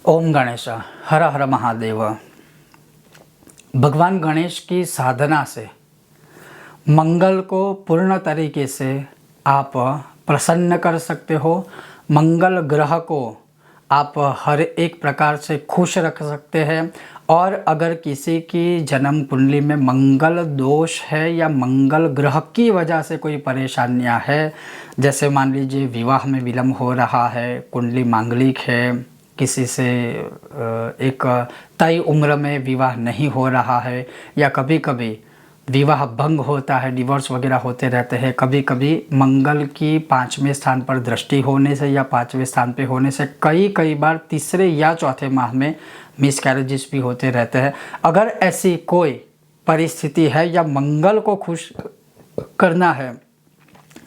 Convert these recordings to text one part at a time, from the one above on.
ओम गणेश हर हर महादेव। भगवान गणेश की साधना से मंगल को पूर्ण तरीके से आप प्रसन्न कर सकते हो। मंगल ग्रह को आप हर एक प्रकार से खुश रख सकते हैं। और अगर किसी की जन्म कुंडली में मंगल दोष है या मंगल ग्रह की वजह से कोई परेशानियां है, जैसे मान लीजिए विवाह में विलम्ब हो रहा है, कुंडली मांगलिक है, किसी से एक तय उम्र में विवाह नहीं हो रहा है, या कभी कभी विवाह भंग होता है, डिवोर्स वगैरह होते रहते हैं, कभी कभी मंगल की 5वें स्थान पर दृष्टि होने से या 5वें स्थान पे होने से कई बार तीसरे या चौथे माह में मिसकैरेजेस भी होते रहते हैं। अगर ऐसी कोई परिस्थिति है या मंगल को खुश करना है,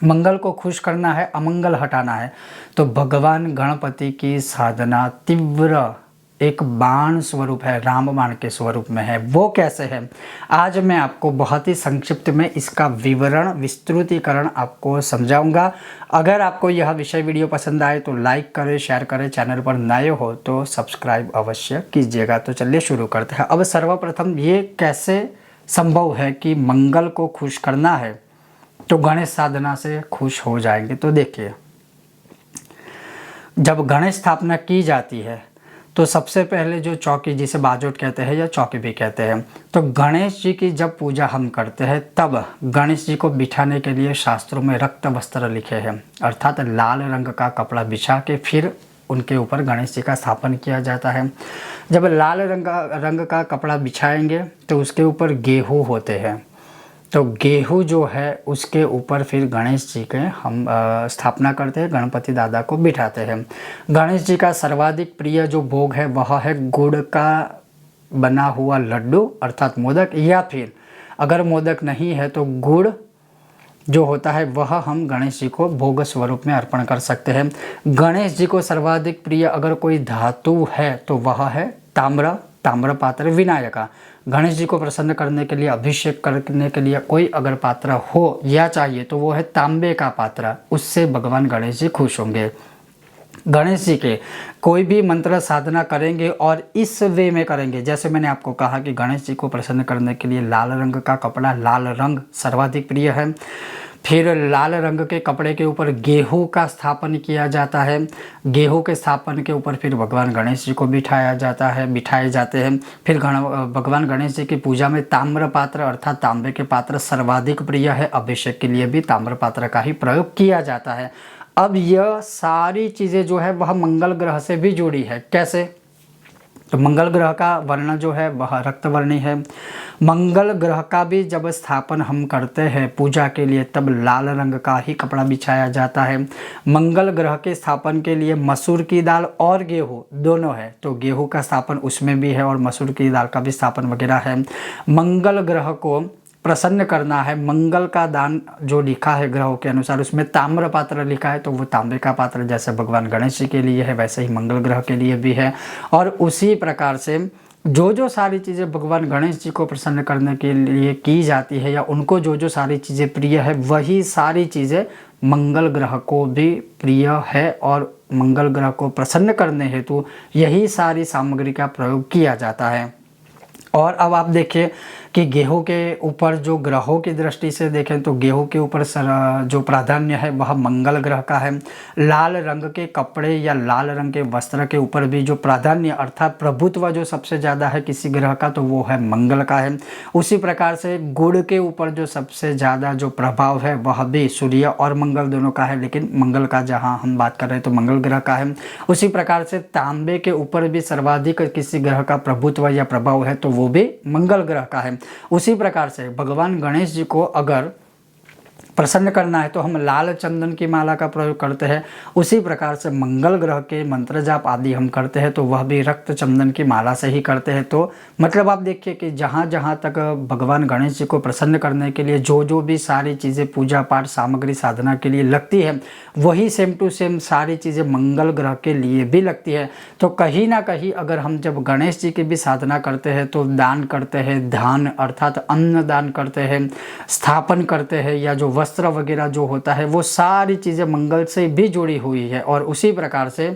मंगल को खुश करना है, अमंगल हटाना है, तो भगवान गणपति की साधना तीव्र एक बाण स्वरूप है, रामबाण के स्वरूप में है। वो कैसे है, आज मैं आपको बहुत ही संक्षिप्त में इसका विवरण विस्तृतीकरण आपको समझाऊंगा। अगर आपको यह विषय वीडियो पसंद आए तो लाइक करें, शेयर करें, चैनल पर नए हो तो सब्सक्राइब अवश्य कीजिएगा। तो चलिए शुरू करते हैं। अब सर्वप्रथम ये कैसे संभव है कि मंगल को खुश करना है तो गणेश साधना से खुश हो जाएंगे। तो देखिए, जब गणेश स्थापना की जाती है तो सबसे पहले जो चौकी, जिसे बाजोट कहते हैं या चौकी भी कहते हैं, तो गणेश जी की जब पूजा हम करते हैं तब गणेश जी को बिठाने के लिए शास्त्रों में रक्त वस्त्र लिखे हैं, अर्थात लाल रंग का कपड़ा बिछा के फिर उनके ऊपर गणेश जी का स्थापन किया जाता है। जब लाल रंग का कपड़ा बिछाएंगे तो उसके ऊपर गेहूँ होते हैं, तो गेहूँ जो है उसके ऊपर फिर गणेश जी के हम स्थापना करते हैं, गणपति दादा को बिठाते हैं। गणेश जी का सर्वाधिक प्रिय जो भोग है वह है गुड़ का बना हुआ लड्डू अर्थात मोदक, या फिर अगर मोदक नहीं है तो गुड़ जो होता है वह हम गणेश जी को भोग स्वरूप में अर्पण कर सकते हैं। गणेश जी को सर्वाधिक प्रिय अगर कोई धातु है तो वह है ताम्र पात्र विनायका। गणेश जी को प्रसन्न करने के लिए, अभिषेक करने के लिए कोई अगर पात्र हो या चाहिए तो वो है तांबे का पात्र, उससे भगवान गणेश जी खुश होंगे। गणेश जी के कोई भी मंत्र साधना करेंगे और इस वे में करेंगे, जैसे मैंने आपको कहा कि गणेश जी को प्रसन्न करने के लिए लाल रंग का कपड़ा, लाल रंग सर्वाधिक प्रिय है। फिर लाल रंग के कपड़े के ऊपर गेहूं का स्थापन किया जाता है। गेहूं के स्थापन के ऊपर फिर भगवान गणेश जी को बिठाए जाते हैं। फिर भगवान गणेश जी की पूजा में ताम्र पात्र अर्थात तांबे के पात्र सर्वाधिक प्रिय है। अभिषेक के लिए भी ताम्र पात्र का ही प्रयोग किया जाता है। अब यह सारी चीज़ें जो है वह मंगल ग्रह से भी जुड़ी है। कैसे, तो मंगल ग्रह का वर्ण जो है वह रक्तवर्णी है। मंगल ग्रह का भी जब स्थापन हम करते हैं पूजा के लिए तब लाल रंग का ही कपड़ा बिछाया जाता है। मंगल ग्रह के स्थापन के लिए मसूर की दाल और गेहूँ दोनों है, तो गेहूँ का स्थापन उसमें भी है और मसूर की दाल का भी स्थापन वगैरह है। मंगल ग्रह को प्रसन्न करना है, मंगल का दान जो लिखा है ग्रहों के अनुसार उसमें ताम्र पात्र लिखा है, तो वो तांबे का पात्र जैसे भगवान गणेश जी के लिए है वैसे ही मंगल ग्रह के लिए भी है। और उसी प्रकार से जो सारी चीज़ें भगवान गणेश जी को प्रसन्न करने के लिए की जाती है या उनको जो सारी चीज़ें प्रिय है वही सारी चीज़ें मंगल ग्रह को भी प्रिय है। और मंगल ग्रह को प्रसन्न करने हेतु यही सारी सामग्री का प्रयोग किया जाता है। और अब आप देखिए कि गेहूं के ऊपर जो ग्रहों की दृष्टि से देखें तो गेहूं के ऊपर जो प्राधान्य है वह मंगल ग्रह का है। लाल रंग के कपड़े या लाल रंग के वस्त्र के ऊपर भी जो प्राधान्य अर्थात प्रभुत्व जो सबसे ज़्यादा है किसी ग्रह का तो वो है मंगल का है। उसी प्रकार से गुड़ के ऊपर जो सबसे ज़्यादा जो प्रभाव है वह भी सूर्य और मंगल दोनों का है, लेकिन मंगल का जहाँ हम बात कर रहे हैं तो मंगल ग्रह का है। उसी प्रकार से तांबे के ऊपर भी सर्वाधिक किसी ग्रह का प्रभुत्व या प्रभाव है तो वो भी मंगल ग्रह का है। उसी प्रकार से भगवान गणेश जी को अगर प्रसन्न करना है तो हम लाल चंदन की माला का प्रयोग करते हैं। उसी प्रकार से मंगल ग्रह के मंत्र जाप आदि हम करते हैं तो वह भी रक्त चंदन की माला से ही करते हैं। तो मतलब आप देखिए कि जहाँ जहाँ तक भगवान गणेश जी को प्रसन्न करने के लिए जो भी सारी चीज़ें पूजा पाठ सामग्री साधना के लिए लगती है वही सेम टू सेम सारी चीज़ें मंगल ग्रह के लिए भी लगती है। तो कहीं ना कहीं अगर हम जब गणेश जी की भी साधना करते हैं तो दान करते हैं, धान अर्थात अन्न दान करते हैं, स्थापन करते हैं, या जो वस्त्र वगैरह जो होता है वो सारी चीज़ें मंगल से भी जुड़ी हुई है। और उसी प्रकार से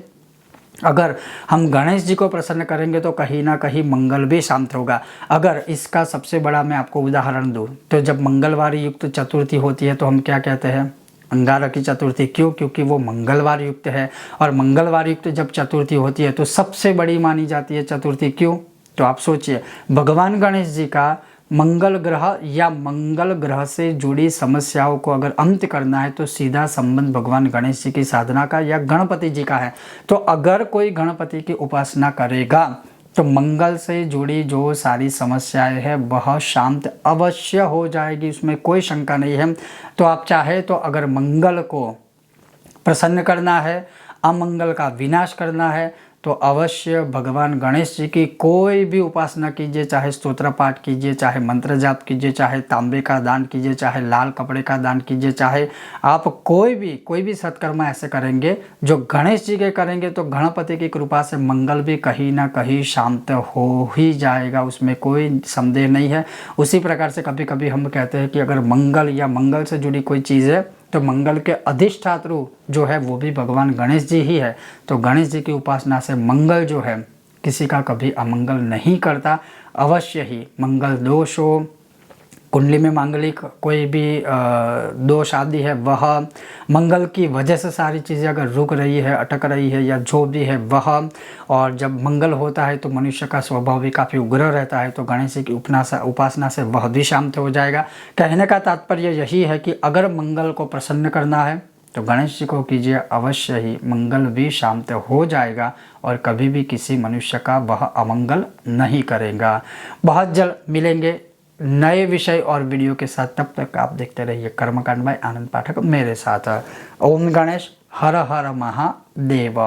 अगर हम गणेश जी को प्रसन्न करेंगे तो कहीं ना कहीं मंगल भी शांत होगा। अगर इसका सबसे बड़ा मैं आपको उदाहरण दूं तो जब मंगलवार युक्त चतुर्थी होती है तो हम क्या कहते हैं, अंगारकी चतुर्थी। क्यों? क्योंकि वो मंगलवार युक्त है, और मंगलवार युक्त जब चतुर्थी होती है तो सबसे बड़ी मानी जाती है चतुर्थी। क्यों? तो आप सोचिए, भगवान गणेश जी का मंगल ग्रह या मंगल ग्रह से जुड़ी समस्याओं को अगर अंत करना है तो सीधा संबंध भगवान गणेश जी की साधना का या गणपति जी का है। तो अगर कोई गणपति की उपासना करेगा तो मंगल से जुड़ी जो सारी समस्याएं हैं वह शांत अवश्य हो जाएगी, उसमें कोई शंका नहीं है। तो आप चाहे तो अगर मंगल को प्रसन्न करना है, अमंगल का विनाश करना है, तो अवश्य भगवान गणेश जी की कोई भी उपासना कीजिए, चाहे स्तोत्र पाठ कीजिए, चाहे मंत्र जाप कीजिए, चाहे तांबे का दान कीजिए, चाहे लाल कपड़े का दान कीजिए, चाहे आप कोई भी सत्कर्म ऐसे करेंगे जो गणेश जी के करेंगे तो गणपति की कृपा से मंगल भी कहीं ना कहीं शांत हो ही जाएगा, उसमें कोई संदेह नहीं है। उसी प्रकार से कभी कभी हम कहते हैं कि अगर मंगल या मंगल से जुड़ी कोई चीज़ है तो मंगल के अधिष्ठात्रु जो है वो भी भगवान गणेश जी ही है। तो गणेश जी की उपासना से मंगल जो है किसी का कभी अमंगल नहीं करता। अवश्य ही मंगल दोष हो, कुंडली में मांगलिक कोई भी दोष आदि है वह, मंगल की वजह से सारी चीज़ें अगर रुक रही है, अटक रही है या जो भी है वह, और जब मंगल होता है तो मनुष्य का स्वभाव भी काफ़ी उग्र रहता है, तो गणेश जी की उपासना से वह भी शांत हो जाएगा। कहने का तात्पर्य यही है कि अगर मंगल को प्रसन्न करना है तो गणेश जी को कीजिए, अवश्य ही मंगल भी शांत हो जाएगा और कभी भी किसी मनुष्य का वह अमंगल नहीं करेगा। बहुत जल्द मिलेंगे नए विषय और वीडियो के साथ, तब तक आप देखते रहिए कर्मकांड बाय आनंद पाठक मेरे साथ। ओम गणेश, हर हर महादेव।